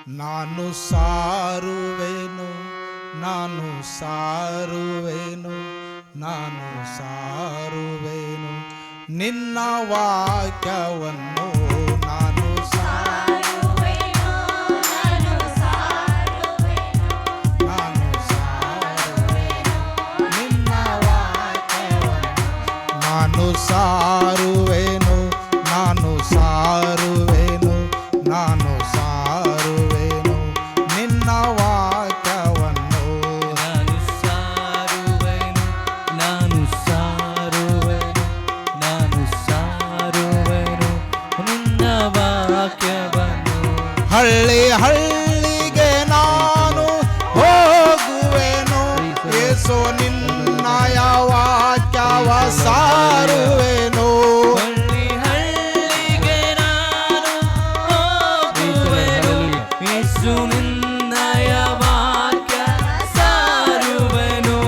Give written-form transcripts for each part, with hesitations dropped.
ನಾನು ಸಾರುವೆನು, ನಾನು ಸಾರುವೆನು, ನಾನು ಸಾರುವೆನು ನಿನ್ನ ವಾಕ್ಯವನ್ನು. ನಾನು ಸಾರುವೆನು, ನಾನು ಸಾರುವೆನು, ನಾನು ಸಾರುವೆನು ನಿನ್ನ ವಾಕ್ಯವನ್ನು. ನಾನು ಸಾರುವೆನು, ನಾನು ಸಾರುವೆನು, ನಾನು ಸಾರುವೆನು ನಿನ್ನ ವಾಕ್ಯವನ್ನು. ನಾನು ಸಾರುವೆನು, ನಾನು ಸಾರುವೆನು, ನಾನು ಸಾರುವೆನು ನಿನ್ನ ವಾಕ್ಯವನ್ನು. ಹಳ್ಳಿ ಹಳ್ಳಿಗೆ ನಾನು ಹೋಗುವೆನು, ಯೇಸು ನಿನ್ನಯ ವಾಕ್ಯವ ಸಾರುವೆನು. ಹಳ್ಳಿ ಹಳ್ಳಿಗೆ ನಾನು ಹೋಗುವೆನು, ಯೇಸು ನಿನ್ನಯ ವಾಕ್ಯ ಸಾರುವೆನು.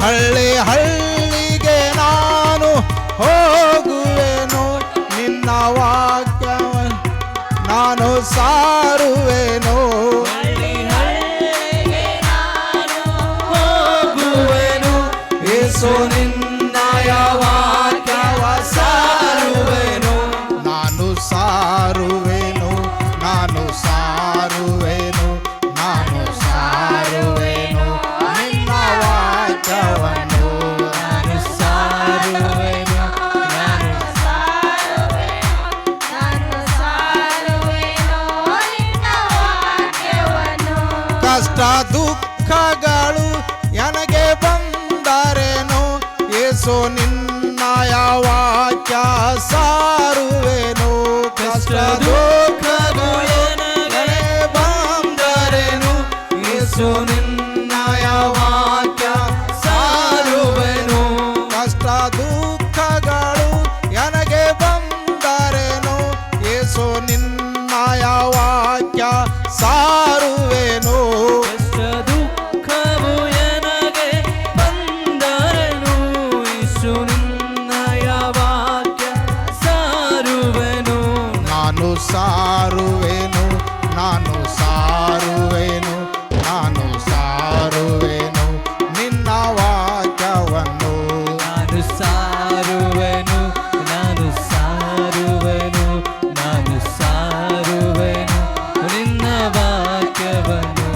ಹಳ್ಳಿ ಹಳ್ಳಿಗೆ ನಾನು ಹೋಗುವೆನು, ನಿನ್ನ ವಾಕ್ಯವ ನಾನು ಸಾರುವೆನು. ಹಳ್ಳಿ ಹಳ್ಳಿಗೆ ನಾನು ಹೋಗುವೆನು, ಯೇಸು ನಿನ್ನಯ ವಾಕ್ಯವ ಸಾರುವೆನು. ನಾನು ಸಾರುವೆನು, ನಾನು ಸಾರುವೆನು, ನಾನು ಸಾರುವೆನು ನಿನ್ನ ವಾಕ್ಯವನ್ನು. ನಾನು ಸಾರುವೆನು, ನಾನು ನಾನು ಸಾರುವೆನು ನಿನ್ನ ವಾಕ್ಯವನ್ನು. ಕಷ್ಟ ದುಃಖಗಳು ನನಗೆ ಬಂದರೇನು, ಯೇಸು ನಿನ್ನಯ ವಾಕ್ಯ ಸಾರುವೆನು. ಕಷ್ಟ ದುಃಖಗಳು ನನಗೆ ಬಂದರೇನು, ಯೇಸು ನಿನ್ನಯ ವಾಕ್ಯ ಸಾರುವೆನು. ಕಷ್ಟ ದುಃಖಗಳು ನನಗೆ ಬಂದರೇನು, ಯೇಸು ನಿನ್ನಯ ವಾಕ್ಯ ಸಾರುವೆನು. ಕಷ್ಟ ದುಃಖವು ನನಗೆ ಬಂದರೇನು, ಯೇಸು ನಿನ್ನಯ ವಾಕ್ಯ ಸಾರುವೆನು. ನಾನು ಸಾರುವೆನು, ನಾನು ಸಾರುವೆನು, ನಾನು ಸಾರುವೆನು ನಿನ್ನ ವಾಕ್ಯವನ್ನು. ನಾನು ಸಾರುವೆನು, ನಾನು ಸಾರುವೆನು, ನಾನು ಸಾರುವೆನು ನಿನ್ನ ವಾಕ್ಯವನ್ನು.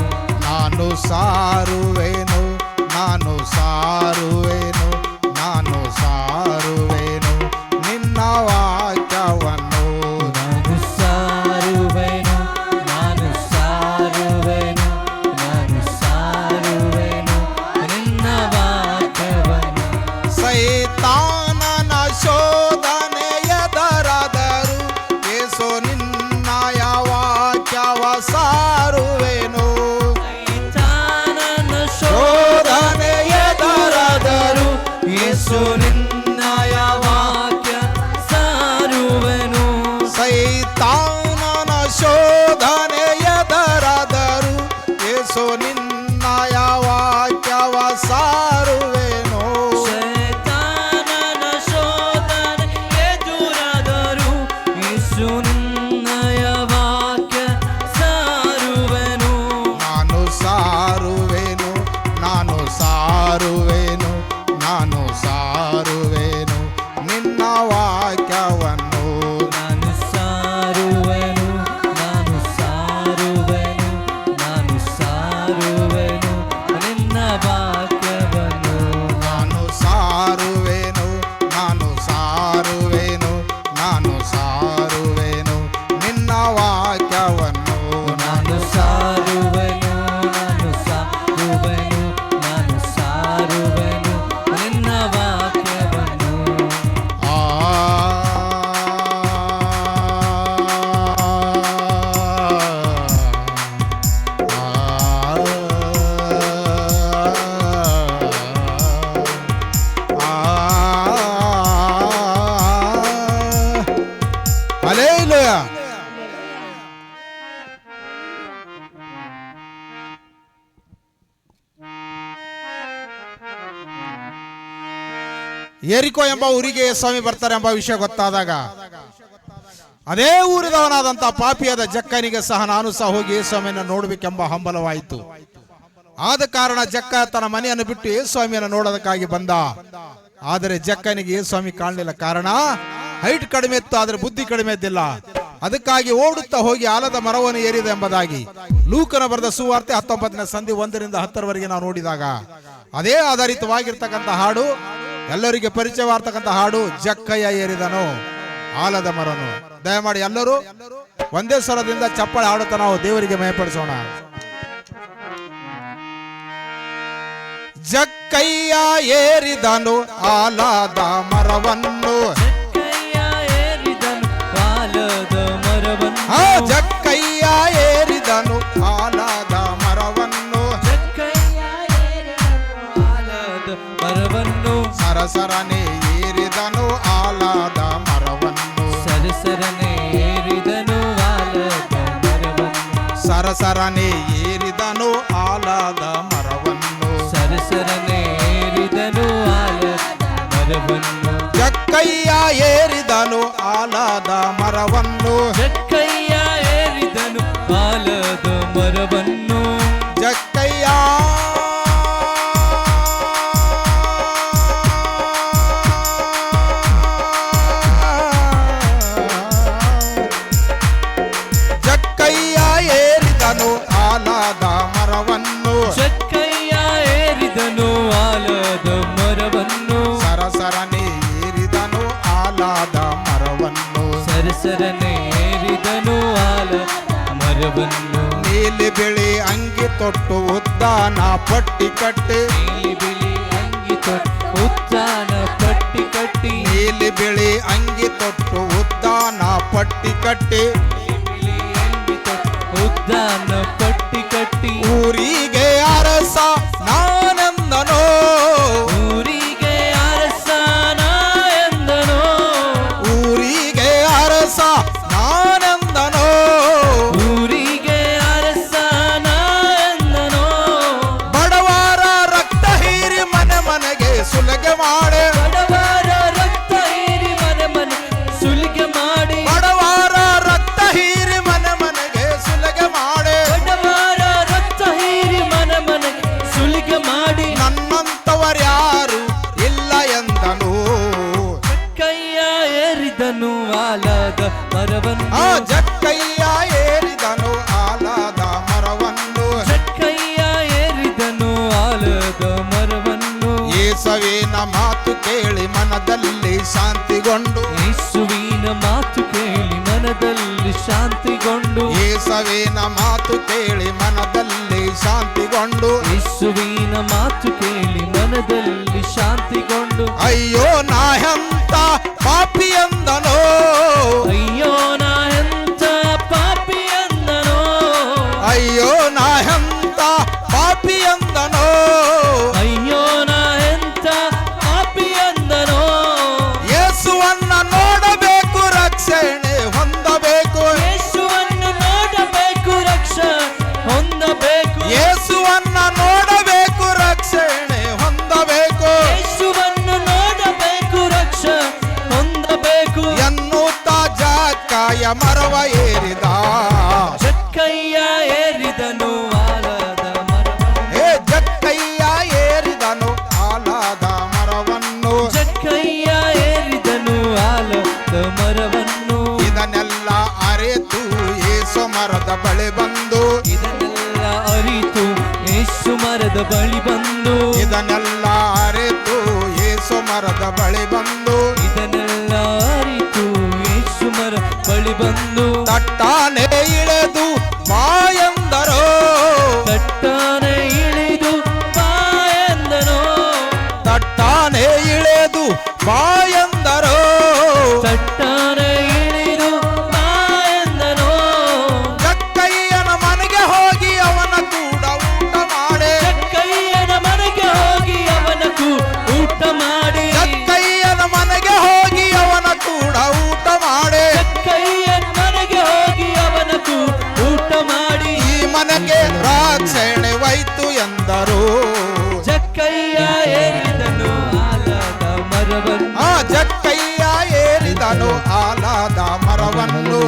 ನಾನು ಸಾರುವೆನು, ನಾನು ಸಾರುವೆನು, ನಾನು ಸಾರುವೆನು ನಿನ್ನ ವಾಕ್ಯವನ್ನು. ನಾನು ಸಾರುವೆನು, ನಾನು ಸಾರುವೆನು, ನಾನು ಸಾರುವೆನು ನಿನ್ನ ವಾಕ್ಯವನ್ನು. ಸೈತಾನನ ಶೋಧನೆ ಎದರಾದರು, ಯೇಸು ನಿನ್ನಯ ವಾಕ್ಯವ ಸಾರುವೆನು. ಸೈತಾನನ ಶೋಧನೆ ಎದರಾದರು, ಯೇಸು ನಿನ್ನಯ ವಾಕ್ಯ ಸಾರುವೆನು. ಸೈತಾನನ ಶೋಧನೆ ಎದರಾದರು, ಯೇಸು ನಿನ್ನಯ ವಾಕ್ಯವ ಸಾರುವೆನು. ಶೈತಾನನ ಶೋಧನೆ ಎದುರಾದರು, ಯೇಸು ನಿನ್ನಯ ವಾಕ್ಯ ಸಾರುವೆನು. ನಾನು ಸಾರುವೆನು, ನಾನು ಸಾರುವೆನು, ನಾನು ಸಾರುವೆನು ನಿನ್ನ ವಾಕ್ಯವನ್ನು. ನಾನು ಸಾರುವೆನು, ನಾನು ಸಾರುವೆನು, ನಾನು ಸಾರುವೆನು ನಿನ್ನ ವಾಕ್ಯವನ್ನು. ನಾನು ಸಾರುವೆನು, ನಾನು ಸಾರುವೆನು, ನಾನು ಸಾರುವೆನು ನಿನ್ನ ವಾಕ್ಯವನ್ನು. ನಾನು ಸಾರುವೆನು, ನಾನು ಸಾರುವೆನು, ನಾನು ಸಾರುವೆನು ನಿನ್ನ ವಾಕ್ಯವನ್ನು. ಆ ಹಲ್ಲೆಲೂಯಾ. ಯೆರಿಕೋ ಎಂಬ ಊರಿಗೆ ಸ್ವಾಮಿ ಬರ್ತಾರೆ ಎಂಬ ವಿಷಯ ಗೊತ್ತಾದಾಗ ಅದೇ ಊರಿದವನಾದಂತಹ ಪಾಪಿಯಾದ ಜಕ್ಕನಿಗೆ ಸಹ ನಾನು ಸಹ ಹೋಗಿ ಯೇಸುಸ್ವಾಮಿಯನ್ನು ನೋಡಬೇಕೆಂಬ ಹಂಬಲವಾಯಿತು. ಆದ ಕಾರಣ ಜಕ್ಕ ತನ್ನ ಮನೆಯನ್ನು ಬಿಟ್ಟು ಯೇಸುಸ್ವಾಮಿಯನ್ನು ನೋಡೋದಕ್ಕಾಗಿ ಬಂದ. ಆದರೆ ಜಕ್ಕನಿಗೆ ಯೇಸುಸ್ವಾಮಿ ಕಾಣಲಿಲ್ಲ. ಕಾರಣ ಹೈಟ್ ಕಡಿಮೆ ಇತ್ತು, ಆದ್ರೆ ಬುದ್ಧಿ ಕಡಿಮೆ ಇದ್ದಿಲ್ಲ. ಅದಕ್ಕಾಗಿ ಓಡುತ್ತಾ ಹೋಗಿ ಆಲದ ಮರವನ್ನು ಏರಿದ ಎಂಬುದಾಗಿ ಲೂಕನ ಬರೆದ ಸುವಾರ್ತೆ 19ನೇ ಸಂಧಿ 1ರಿಂದ 10ರವರೆಗೆ ನಾವು ನೋಡಿದಾಗ ಅದೇ ಆಧಾರಿತವಾಗಿರ್ತಕ್ಕಂಥ ಹಾಡು, ಎಲ್ಲರಿಗೆ ಪರಿಚಯವಾಗ್ತಕ್ಕಂಥ ಹಾಡು, ಜಕ್ಕಯ್ಯ ಏರಿದನು ಆಲದ ಮರನು. ದಯಮಾಡಿ ಎಲ್ಲರೂ ಒಂದೇ ಸ್ವರದಿಂದ ಚಪ್ಪಾಳೆ ಹಾಡುತ್ತಾ ನಾವು ದೇವರಿಗೆ ಮಯಪಡಿಸೋಣ. ಜಕ್ಕಯ್ಯ ಏರಿದನು ಆಲದ ಮರವನ್ನು, ಜಕ್ಕಯ್ಯ ಏರಿದನು ಆಲದ ಮರವನ್ನು, ಸರಸರನೆ ಏರಿದನು ಆಲದ ಮರವನ್ನು, ಸರಸರನೆ ಏರಿದನು ಆಲದ ಮರವನ್ನು, ಸರಸರನೆ ಏರಿದನು ಆಲದ ಮರವನ್ನು, ಸರಸರನೆ ಏರಿದನು ಆಲದ ಮರವನ್ನು, ಜಕ್ಕಯ್ಯ ಏರಿದನು ಆಲದ ಮರವನ್ನು, ಜಕ್ಕಯ್ಯ ಏರಿದನು ಆಲದ ಮರವನ್ನು, ಜಕ್ಕಯ್ಯ ಜಕ್ಕಯ್ಯ ಏರಿದನು ಆಲದ ಮರವನ್ನು, ಜಕ್ಕಯ್ಯ ಏರಿದನು ಆಲದ ಮರವನ್ನು, ಸರಸರನೆ ಏರಿದನು ಆಲದ ಮರವನ್ನು, ಸರಸರನೆ ಏರಿದನು ಆಲದ ಮರವನ್ನು, ನೀಲಿ ಬಿಳಿ ಅಂಗಿ ತೊಟ್ಟು ಉದ್ದಾನ ಪಟ್ಟಿ ಕಟ್ಟಿ, ನೀಲಿ ಬಿಳಿ ಅಂಗಿ ತೊಟ್ಟು ಉದ್ದಾನ ಪಟ್ಟಿ ಕಟ್ಟಿ, ನೀಲಿ ಬಿಳಿ ಅಂಗಿ ತೊಟ್ಟು ಉದ್ದಾನ ಪಟ್ಟಿ ಕಟ್ಟಿ, ಬಿಳಿ ಅಂಗಿ ತೊಟ್ಟು ಉದ್ದಾನ ಪಟ್ಟಿ ಕಟ್ಟಿ, ಊರಿಗೆ ಅರಸ ನಾನೆಂದನೋ, ಊರಿಗೆ ಅರಸನ ಎಂದನೋ, ಊರಿಗೆ ಅರಸ ನಾನೆಂದನೋ, ಊರಿಗೆ ಅರಸನ ಎಂದನೋ, ಬಡವರ ರಕ್ತ ಹೀರಿ ಮನೆ ಮನೆಗೆ ಸುಲಗೆ ಮಾಡೆ, ಬಡವರ ರಕ್ತ ಹೀರಿ ಮನೆ ಮನೆ ಸುಲಿಗೆ ಮಾಡಿ, ಬಡವರ ರಕ್ತ ಹೀರಿ ಮನೆ ಮನೆಗೆ ಸುಲಗೆ ಮಾಡೆ, ಬಡವರ ರಕ್ತ ಹೀರಿ ಮನೆ ಮನೆ ಸುಲಿಗೆ ಮಾಡಿ, ನನ್ನಂತವರ್ಯಾರು ಇಲ್ಲ ಎಂದನು, ಜಕ್ಕಯ್ಯ ಏರಿದನು ಆಲದ ಮರವನ್ನು, ಆ ಜಕ್ಕಯ್ಯ ಏರಿದನು ಆಲದ ಮರವನ್ನು, ಜಕ್ಕಯ್ಯ ಏರಿದನು ಆಲದ ಮರವನ್ನು, ಯೇಸುವಿನ ಮಾತು ಕೇಳಿ ಮನದಲ್ಲಿ ಶಾಂತಿಗೊಂಡು, ಯೇಸುವಿನ ಮಾತು ಕೇಳಿ ಮನದಲ್ಲಿ ಶಾಂತಿಗೊಂಡು, ಯೇಸುವಿನ ಮಾತು ಕೇಳಿ ಮನದಲ್ಲಿ ಶಾಂತಿಗೊಂಡು, ಯೇಸುವಿನ ಮಾತು ಕೇಳಿ ಮನದಲ್ಲಿ ಶಾಂತಿಗೊಂಡು, ಅಯ್ಯೋ ನಾ ಎಂತ ಪಾಪಿ ಎಂದನೋ, ಅಯ್ಯೋ ನಾ ಎಂತ ಪಾಪಿ ಎಂದನೋ, ಅಯ್ಯೋ ನಾ ಎಂತ ಪಾಪಿ ಎಂದನೋ, ಅಯ್ಯೋ ನಾ ಎಂತ ಪಾಪಿ ಎಂದನೋ, ಯೇಸುವನ್ನ ನೋಡಬೇಕು ರಕ್ಷಣೆ ಹೊಂದಬೇಕು, ಯೇಸುವನ್ನು ನೋಡಬೇಕು ರಕ್ಷಣೆ ಹೊಂದಬೇಕು, ಯೇಸುವನ್ನ ನೋಡಬೇಕು ರಕ್ಷಣೆ ಹೊಂದಬೇಕು, ಯೇಸುವನ್ನು ನೋಡಬೇಕು ರಕ್ಷಣೆ ಹೊಂದಬೇಕು, ಎನ್ನುತ್ತ ಜಕ್ಕಯ್ಯ ಮರವ ಏರಿದ, ಜಕ್ಕಯ್ಯ ಏರಿದನು ಆಲದ ಮರವನ್ನು, ಏ ಜಕ್ಕಯ್ಯ ಏರಿದನು ಆಲದ ಮರವನ್ನು, ಜಕ್ಕಯ್ಯ ಏರಿದನು ಆಲದ ಮರವನ್ನು, ಇದನ್ನೆಲ್ಲ ಅರಿತು ಯೇಸು ಮರದ ಬಳಿ ಬಂದು, ಇದನ್ನೆಲ್ಲ ಅರಿತು ಯೇಸು ಮರದ ಬಳಿ ಬಂದು, ಇದನ್ನೆಲ್ಲ ಅರಿತು ಯೇಸು ಮರದ ಬಳಿ ಬಂದು, ಇದನ್ನೆಲ್ಲ ಅರಿತು ಯೇಸು ಮರ ಬಳಿ ಬಂದು, ತಟ್ಟಾನೆ ಇಳೆದು ಬಾಯಂದರೋ, ತಟ್ಟಾನೆ ಇಳಿದು ಬಾಯಂದನೋ, ತಟ್ಟಾನೆ ಇಳೆದು ಬಾಯಂದರೋ, ತಟ್ಟಾನೆ ಇಳಿದು ಬಾಯಂದನೋ, ಜಕ್ಕಯ್ಯನ ಮನೆಗೆ ಹೋಗಿ ಅವನ ಕೂಡ ಊಟ ಮಾಡೆ, ಜಕ್ಕಯ್ಯನ ಮನೆಗೆ ಹೋಗಿ ಅವನಕು ಊಟ ಮಾಡಿ, ಜಕ್ಕಯ್ಯನ ಮನೆಗೆ ಹೋಗಿ ಅವನ ಕೂಡ ಊಟ ಮಾಡೆ, ಜಕ್ಕಯ್ಯನ ಮನೆಗೆ ಹೋಗಿ ಅವನಕು ಊಟ ಮಾಡಿ, ಈ ಮನೆಗೆ ರಕ್ಷಣೆ ವೈತು ಎಂದರು, ಜಕ್ಕಯ್ಯ ಏರಿದನು ಆಲದ ಮರವನ್ನು, ಆ ಜಕ್ಕಯ್ಯ ಏರಿದನು ಆಲದ ಮರವನ್ನು,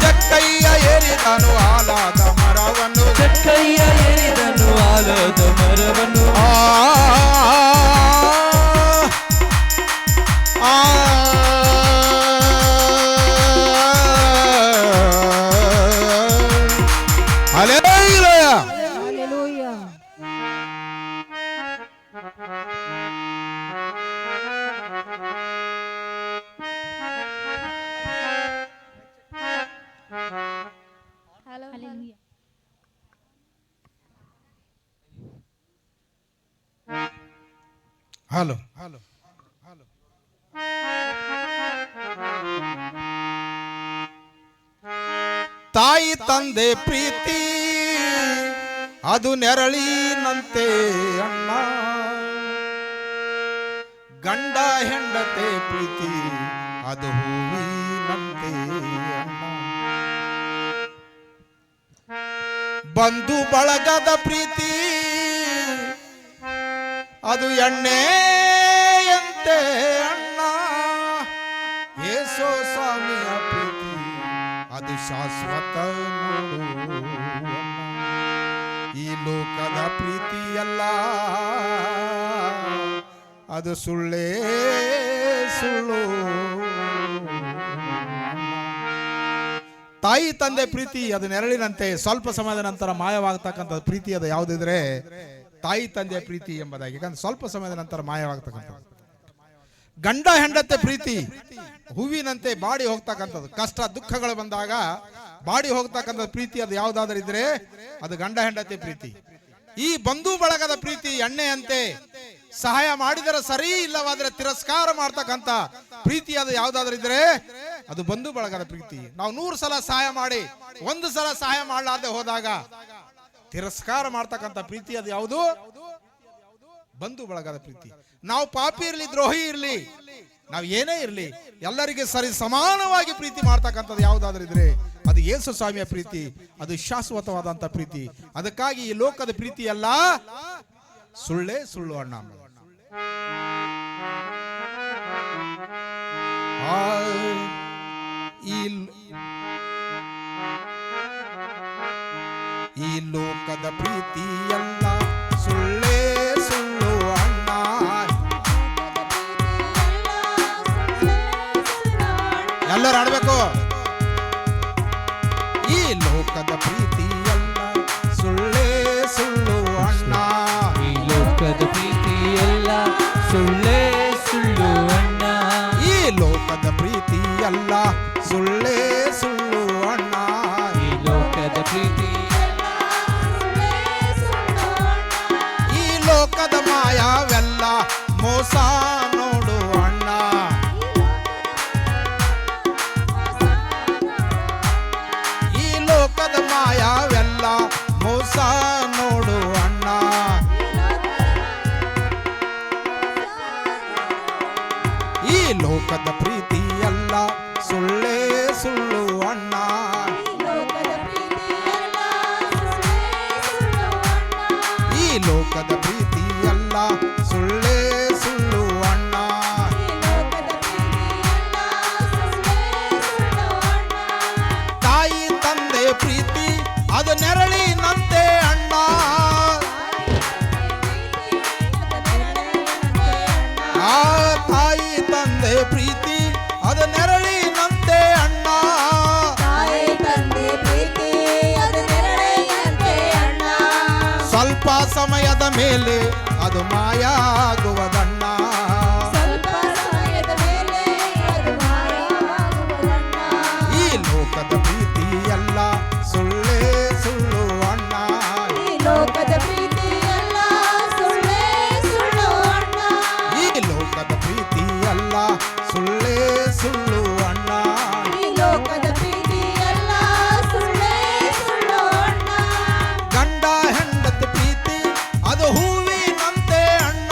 ಜಕ್ಕಯ್ಯ ಏರಿದನು ಆಲದ ಮರವನ್ನು ಜಕ್ಕಯ್ಯ ಏರಿದನು ಆಲದ ಮರವನ್ನು ಹಲ್ಲೆಲೂಯಾ. Hallelujah. Hallelujah. ಹಲೋ ತಾಯಿ ತಂದೆ ಪ್ರೀತಿ ಅದು ನೆರಳಿನಂತೆ ಅಣ್ಣ, ಗಂಡ ಹೆಂಡತೆ ಪ್ರೀತಿ ಅದು ಹೂವಿನಂತೆ ಅಣ್ಣ, ಬಂಧು ಬಳಗದ ಪ್ರೀತಿ ಅದು ಎಣ್ಣೆಯಂತೆ ಅಣ್ಣ, ಯೇಸು ಸ್ವಾಮಿಯ ಪ್ರೀತಿ ಅದು ಶಾಶ್ವತ ನೋಡು ಅಣ್ಣ. ಈ ಲೋಕದ ಪ್ರೀತಿಯಲ್ಲ ಅದು ಸುಳ್ಳೇ ಸುಳ್ಳು. ತಾಯಿ ತಂದೆ ಪ್ರೀತಿ ಅದು ನೆರಳಿನಂತೆ ಸ್ವಲ್ಪ ಸಮಯದ ನಂತರ ಮಾಯವಾಗತಕ್ಕಂಥ ಪ್ರೀತಿ ಅದು ಯಾವುದಿದ್ರೆ ತಾಯಿ ತಂದೆಯ ಪ್ರೀತಿ ಎಂಬುದಾಗಿ. ಯಾಕಂದ್ರೆ ಸ್ವಲ್ಪ ಸಮಯದ ನಂತರ ಮಾಯವಾಗತಕ್ಕಂಥದ್ದು. ಗಂಡ ಹೆಂಡತೆ ಪ್ರೀತಿ ಹೂವಿನಂತೆ ಬಾಡಿ ಹೋಗ್ತಕ್ಕಂಥದ್ದು. ಕಷ್ಟ ದುಃಖಗಳು ಬಂದಾಗ ಬಾಡಿ ಹೋಗ್ತಕ್ಕಂಥ ಪ್ರೀತಿ ಅದು ಯಾವುದಾದ್ರೂ ಇದ್ರೆ ಅದು ಗಂಡ ಹೆಂಡತೆ ಪ್ರೀತಿ. ಈ ಬಂಧು ಬಳಗದ ಪ್ರೀತಿ ಎಣ್ಣೆಯಂತೆ, ಸಹಾಯ ಮಾಡಿದರೆ ಸರಿ, ಇಲ್ಲವಾದ್ರೆ ತಿರಸ್ಕಾರ ಮಾಡ್ತಕ್ಕಂಥ ಪ್ರೀತಿ ಅದು ಯಾವುದಾದ್ರೂ ಇದ್ರೆ ಅದು ಬಂಧು ಬಳಗದ ಪ್ರೀತಿ. ನಾವು 100 ಸಲ ಸಹಾಯ ಮಾಡಿ 1 ಸಲ ಸಹಾಯ ಮಾಡಲಾರದೆ ಹೋದಾಗ ತಿರಸ್ಕಾರ ಮಾಡ್ತಕ್ಕಂಥ ಪ್ರೀತಿ ಅದು ಯಾವುದು? ಬಂಧು ಬಳಗದ ಪ್ರೀತಿ. ನಾವು ಪಾಪಿ ಇರ್ಲಿ, ದ್ರೋಹಿ ಇರ್ಲಿ, ನಾವು ಏನೇ ಇರ್ಲಿ, ಎಲ್ಲರಿಗೆ ಸರಿ ಸಮಾನವಾಗಿ ಪ್ರೀತಿ ಮಾಡ್ತಕ್ಕಂಥದ್ದು ಯಾವುದಾದ್ರೂ ಇದ್ರೆ ಅದು ಯೇಸು ಸ್ವಾಮಿಯ ಪ್ರೀತಿ, ಅದು ಶಾಶ್ವತವಾದಂತ ಪ್ರೀತಿ. ಅದಕ್ಕಾಗಿ ಈ ಲೋಕದ ಪ್ರೀತಿ ಎಲ್ಲ ಸುಳ್ಳೇ ಸುಳ್ಳು ಅಣ್ಣ. ಈ ಲೋಕದ ಪ್ರೀತಿ ಎಲ್ಲ ಸುಳ್ಳೇ ಸುಳ್ಳು ಅಣ್ಣ. ಎಲ್ಲರೂ ಆಡ್ಬೇಕು. ಈ ಲೋಕದ ಪ್ರೀತಿ ಎಲ್ಲ ಸುಳ್ಳೇ ಸುಳ್ಳು ಅಣ್ಣ. ಈ ಲೋಕದ ಪ್ರೀತಿ ಎಲ್ಲ ಸುಳ್ಳೇ ಸುಳ್ಳು ಅಣ್ಣ. ಈ ಲೋಕದ ಪ್ರೀತಿ ಎಲ್ಲ ಸುಳ್ಳೇ ಸುಳ್ಳು ಅಣ್ಣ. ಈ ಲೋಕದ ಪ್ರೀತಿ ಈ ಲೋಕದ ಮಾಯವೆಲ್ಲ ಮೋಸ ನೋಡು ಅಣ್ಣ. ಈ ಲೋಕದ ಮಾಯವೆಲ್ಲ ಮೋಸ ನೋಡು ಅಣ್ಣ. ಈ ಲೋಕದ ಪ್ರೀತಿ ಎಲ್ಲ ಸುಳ್ಳೇ ಸುಳ್ಳು ಅಣ್ಣ. ಈ ಲೋಕದ ಪ್ರೀತಿ ಎಲ್ಲ ಸುಳ್ಳೇ ಸುಳ್ಳು ಅಣ್ಣ. ತಾಯಿ ತಂದೆ ಪ್ರೀತಿ ಅದು ನೆರಳಿನಂತೆ ಅಣ್ಣ. ಆ ತಾಯಿ ತಂದೆ ಪ್ರೀತಿ ಅದು ನೆರಳಿನಂತೆ ಅಣ್ಣ. ಸ್ವಲ್ಪ ಸಮಯದ ಮೇಲೆ ಅದು ಮಾಯ ಆಗುವುದಣ್ಣ. ಈ ಲೋಕದ ಪ್ರೀತಿ ಎಲ್ಲ ಸುಳ್ಳೇ ಸುಳ್ಳು ಅಣ್ಣ. ಈ ಲೋಕದ ಪ್ರೀತಿ ಎಲ್ಲ ಸುಳ್ಳೇ ಸುಳ್ಳು ಅಣ್ಣ. ಗಂಡ ಹೆಂಡತಿ ಪ್ರೀತಿ ಅದು ಹೂವಿನಂತೆ ಅಣ್ಣ.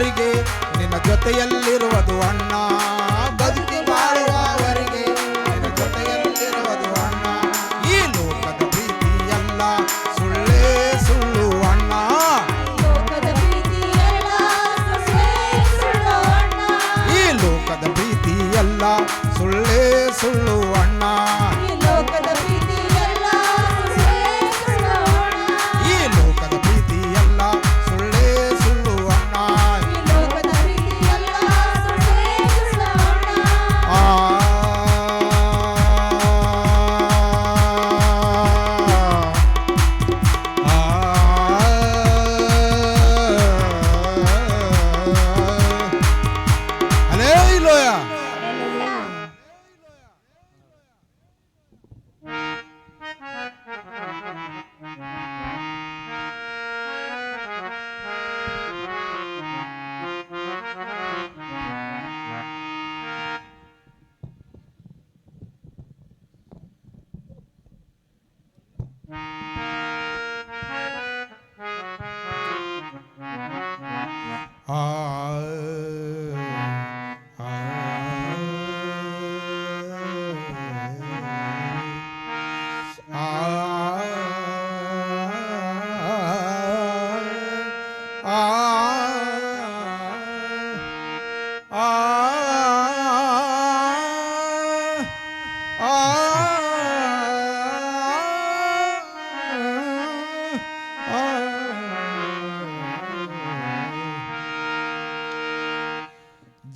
ಬಾಳುವವರಿಗೆ ನಿನ್ನ ಜೊತೆಯಲ್ಲಿರುವುದು ಅಣ್ಣ. ಬದುಕಿ ಬಾಳುವವರಿಗೆ ನಿನ್ನ ಜೊತೆಯಲ್ಲಿರುವುದು ಅಣ್ಣ. ಈ ಲೋಕದ ಪ್ರೀತಿಯಲ್ಲ ಸುಳ್ಳೇ ಸುಳ್ಳು ಅಣ್ಣ. ಲೋಕದ ಪ್ರೀತಿಯೆಲ್ಲ ಸುಳ್ಳೇ ಸುಳ್ಳು ಅಣ್ಣ. ಈ ಲೋಕದ ಪ್ರೀತಿಯಲ್ಲ ಸುಳ್ಳೇ ಸುಳ್ಳು ಅಣ್ಣ. ಈ ಲೋಕದ ಪ್ರೀತಿಯೆಲ್ಲ ಸುಳ್ಳೇ ಸುಳ್ಳು ಅಣ್ಣ. ಈ ಲೋಕದ ಪ್ರೀತಿಯಲ್ಲ ಸುಳ್ಳೇ ಸುಳ್ಳು ಅಣ್ಣ. ಈ ಲೋಕದ ಪ್ರೀತಿಯೆಲ್ಲ ಸುಳ್ಳೇ ಸುಳ್ಳು ಅಣ್ಣ. ಆ Hallelujah.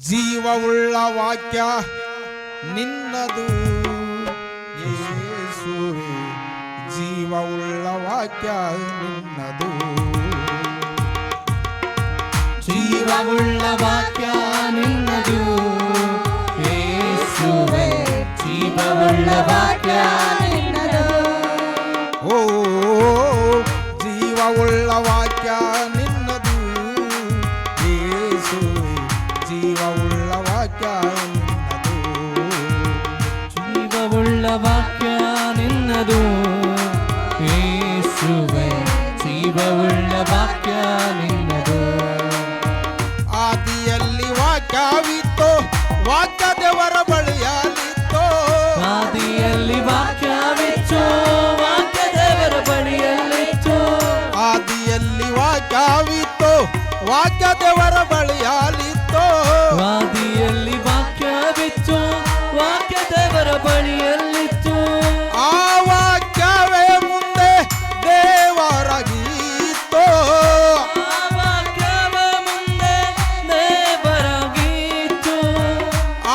ಜೀವವುಳ್ಳ ವಾಕ್ಯ ನಿನ್ನದು ಯೇಸುವೇ, ಜೀವವುಳ್ಳ ವಾಕ್ಯ ನಿನ್ನದು. ಜೀವವುಳ್ಳ ವಾಕ್ಯ ನಿನ್ನದು ಯೇಸುವೇ, ಜೀವವುಳ್ಳ ವಾಕ್ಯ ನಿನ್ನದು. ಓ ಜೀವವುಳ್ಳ ವಾಕ್ಯ ನಿನ್ನದು ಯೇಸುವೇ, ಜೀವವುಳ್ಳ ವಾಕ್ಯ ನಿನ್ನದು. ಜೀವವುಳ್ಳ ವಾಕ್ಯ ನಿನ್ನದು ಯೇಸುವೇ, ಜೀವವುಳ್ಳ ವಾಕ್ಯ ನಿನ್ನದು. ಆದಿಯಲ್ಲಿ ವಾಕ್ಯವಿತ್ತು, ವಾಕ್ಯ ದೇವರ ಬಳಿಯಲ್ಲಿತ್ತು. ಆದಿಯಲ್ಲಿ ವಾಕ್ಯವಿತ್ತು, ವಾಕ್ಯ ದೇವರ ಬಳಿಯಲ್ಲಿತ್ತು. ಆದಿಯಲ್ಲಿ ವಾಕ್ಯವಿತ್ತು, ವಾಕ್ಯ ದೇವರ ಬಳಿಯಲ್ಲಿತ್ತು. ಆದಿಯಲ್ಲಿ ವಾಕ್ಯವಿತ್ತು, ವಾಕ್ಯ ದೇವರ ಬಳಿಯಲ್ಲಿತ್ತು. ಆ ವಾಕ್ಯವೇ ಮುಂದೆ ದೇವರಾಗಿತ್ತು. ಆ ವಾಕ್ಯವೇ ಮುಂದೆ ದೇವರಾಗಿತ್ತು.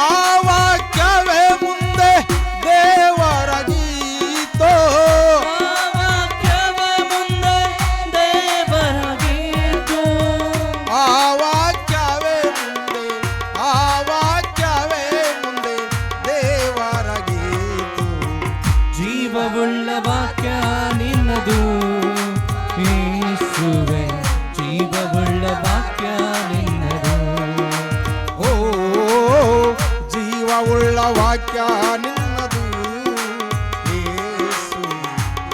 ಆ ವಾಕ್ಯವೇ ಮುಂದೆ ದೇವರಾಗಿತ್ತು. ಆ ವಾಕ್ಯವೇ ಮುಂದೆ ದೇವರಾಗಿತ್ತು. ಆ ವಾಕ್ಯವೇ ಮುಂದೆ, ಆ ವಾಕ್ಯವೇ ಮುಂದೆ ದೇವರಾಗಿತ್ತು. ಜೀವವುಳ್ಳ ವಾಕ್ಯ ನಿನ್ನದು ಯೇಸುವೇ, ಜೀವವುಳ್ಳ ವಾಕ್ಯ ನಿನ್ನದು. ಓ ಜೀವವುಳ್ಳ ವಾಕ್ಯ ನಿನ್ನದು ಯೇಸು,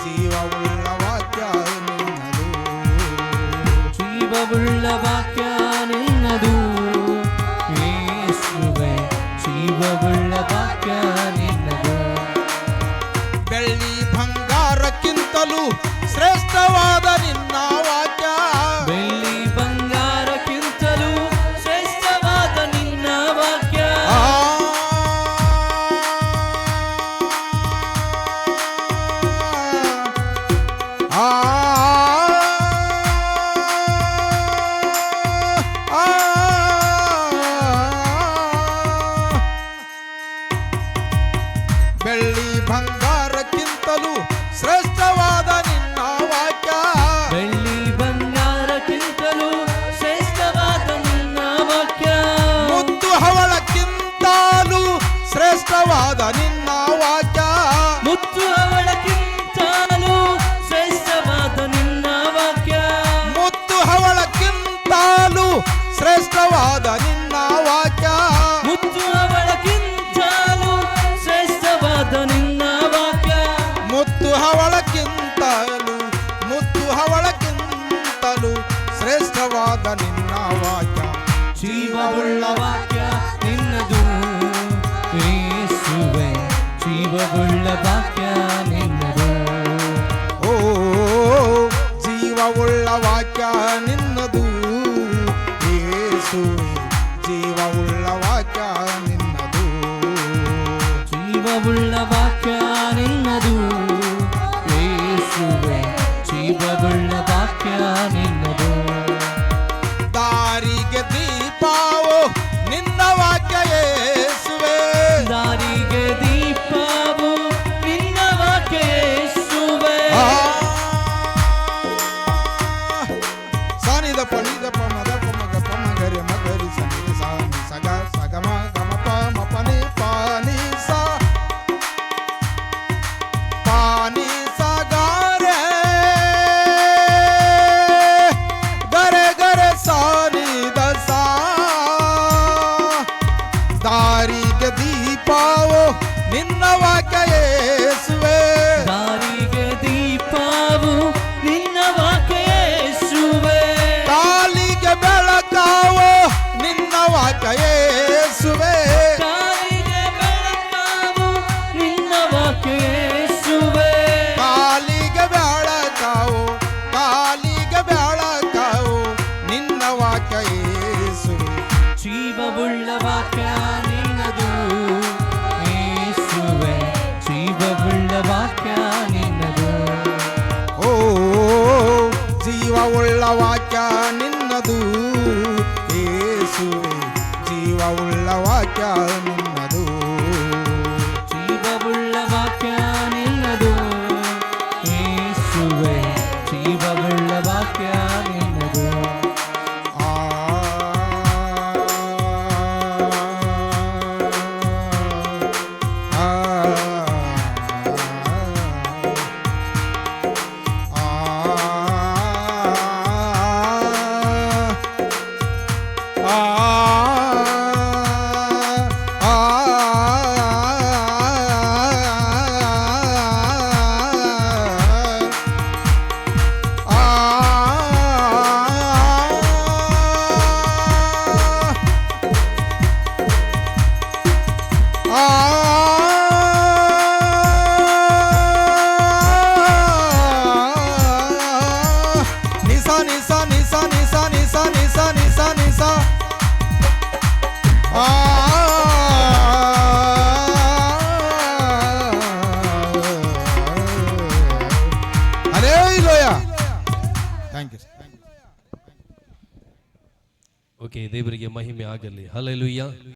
ಜೀವವುಳ್ಳ ವಾಕ್ಯ ನಿನ್ನದು. ಜೀವವುಳ್ಳ ವಾಕ್ಯ ನಿನ್ನದು ಯೇಸುವೇ, ಜೀವವುಳ್ಳ ವಾಕ್ಯ ನಿನ್ನದು. ಬೆಳ್ಳಿ ಬಂಗಾರಕ್ಕಿಂತಲೂ ಶ್ರೇಷ್ಠವಾದ ನಿನ್ನ ವಾಕ್ಯ. ಬೆಳ್ಳಿ ಬಂಗಾರಕ್ಕಿಂತಲೂ ಶ್ರೇಷ್ಠವಾದ ನಿನ್ನ ವಾಕ್ಯ. ಆ ಆ ಆ ಬೆಳ್ಳಿ ಬಂಗಾರಕ್ಕಿಂತಲೂ ಶ್ರೇಷ್ಠವಾದ ನಿನ್ನ ವಾಕ್ಯ. ಬೆಳ್ಳಿ ಬಂಗಾರಕ್ಕಿಂತಲೂ ಶ್ರೇಷ್ಠವಾದ ನಿನ್ನ ವಾಕ್ಯ. ಮುತ್ತು ಹವಳಕ್ಕಿಂತಲೂ ಶ್ರೇಷ್ಠವಾದ ನಿನ್ನ ವಾಕ್ಯ. ಮುತ್ತು ಅವಳಕ್ಕಿಂತಲೂ ಶ್ರೇಷ್ಠವಾದ ನಿನ್ನ ವಾಕ್ಯ. ಮುತ್ತು ಹವಳಕ್ಕಿಂತಲೂ ಶ್ರೇಷ್ಠವಾದ ನಿನ್ನ ವಾಕ್ಯ. ಮುತ್ತು ಅವಳಕ್ಕಿಂತಲೂ ಶ್ರೇಷ್ಠವಾದ ನಿನ್ನ ವಾಕ್ಯ. ಮುತ್ತು ಹವಳಕ್ಕಿಂತಲೂ, ಮುತ್ತು ಹವಳಕ್ಕಿಂತಲೂ ಶ್ರೇಷ್ಠವಾದ ನಿನ್ನ ವಾಕ್ಯ. ಜೀವವುಳ್ಳ ವಾಕ್ಯ ನಿನ್ನದು ಯೇಸುವೆ ಜೀವವುಳ್ಳ ವಾಕ್ಯ ನಿನ್ನದು ಓ ಜೀವವುಳ್ಳ ವಾಕ್ಯ ನಿನ್ನದು ಯೇಸುವೆ ಜೀವವುಳ್ಳ ವಾಕ್ಯ ನಿನ್ನದು ಜೀವವುಳ್ಳ ವಾಕ್ಯ ನಿನ್ನದು ಯೇಸುವೆ ಜೀವವುಳ್ಳ ವಾಕ್ಯ ನಿನ್ನದು ದಾರಿಗೆ ದೀಪವು ನಿನ್ನ ವಾಕ್ಯ ಯೇಸುವೆ ದಾರಿಗೆ ದೀಪವು ನಿನ್ನ ವಾಕ್ಯ ಯೇಸುವೆ ಸಾನಿದ ಪನಿದ ಮದ ಮಗ ಮಗರಿ ಮಗರಿ ಸನಿ ಸಾನಿ ಸಗ ಸಗಮ ಗಮ ಪ ಮಪನಿ ಪಾನಿ ಸಾ ಪಾನಿ ಸಗಾರೆ ಗರೆ ಗರೆ ಸಾನಿ ದಸಾ ದಾರಿಗೆ ದೀಪವು ನಿನ್ನ ವಾಕ್ಯ ಯೇಸುವೆ ದಾರಿಗೆ ದೀಪವು ನಿನ್ನ ವಾಕ್ಯ ಯೇಸುವೆ ಕಾಲಿಗೆ ಬೆಳಕಾವು ನಿನ್ನ ವಾಕ್ಯ ಯೇಸುವೆ ಕಾಲಿಗೆ ಬೆಳಕಾವು ನಿನ್ನ ವಾಕ್ಯ ಯೇಸುವೆ ಕಾಲಿಗೆ ಬೆಳಕಾವು ಕಾಲಿಗೆ ಬೆಳಕಾವು ನಿನ್ನ ವಾಕ್ಯ ಯೇಸುವೆ ಜೀವವುಳ್ಳ ವಾಕ್ಯ ನಿನ್ನದು ಯೇಸುವೆ ಜೀವವುಳ್ಳ ವಾಕ್ಯ ನಿನ್ನದು ಓ ಜೀವವುಳ್ಳ ವಾಕ್ಯ ನಿನ್ನದು ಯೇಸುವೆ ಜೀವವುಳ್ಳ ವಾಕ್ಯ ನಿನ್ನದು ಜೀವವುಳ್ಳ ವಾಕ್ಯ ನಿನ್ನದು ಯೇಸುವೆ ಜೀವವುಳ್ಳ ವಾಕ್ಯ ನಿನ್ನದು ಆ ಆ ನಿಸಾ ನಿಸಾ ನಿಸಾ ನಿಸಾ ನಿಸಾ ನಿಸಾ ನಿಸಾ ನಿಸಾ ಅರೇ ಲೋಯ ಥ್ಯಾಂಕ್ ಯು ಓಕೆ ದೇವರಿಗೆ ಮಹಿಮೆ ಆಗಲಿ ಹಲ್ಲೆಲೂಯಾ